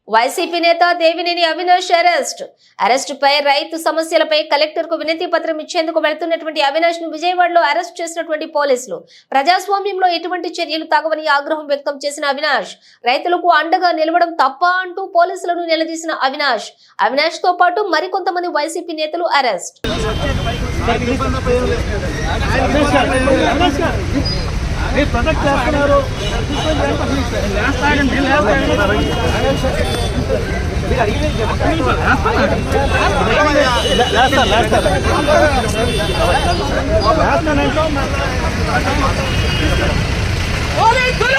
YCP నేత Devineni Avinash arrest పై రైతు సమస్యలపై కలెక్టర్ కు వినతి పత్రం ఇచ్చేందుకు వెళ్తున్నటువంటి అవినాష్ ను విజయవాడలో అరెస్ట్ చేసినటువంటి పోలీసులు ప్రజాస్వామ్యంలో ఎటువంటి చర్యలు తగవని ఆగ్రహం వ్యక్తం చేసిన అవినాష్ రైతులకు అండగా నిలవడం తప్ప అంటూ పోలీసులను నిలదీసిన అవినాష్ తో పాటు మరికొంతమంది వైసీపీ నేతలు అరెస్ట్. ప్రొటెక్ట్ చేస్తున్నారు. పోలీసులు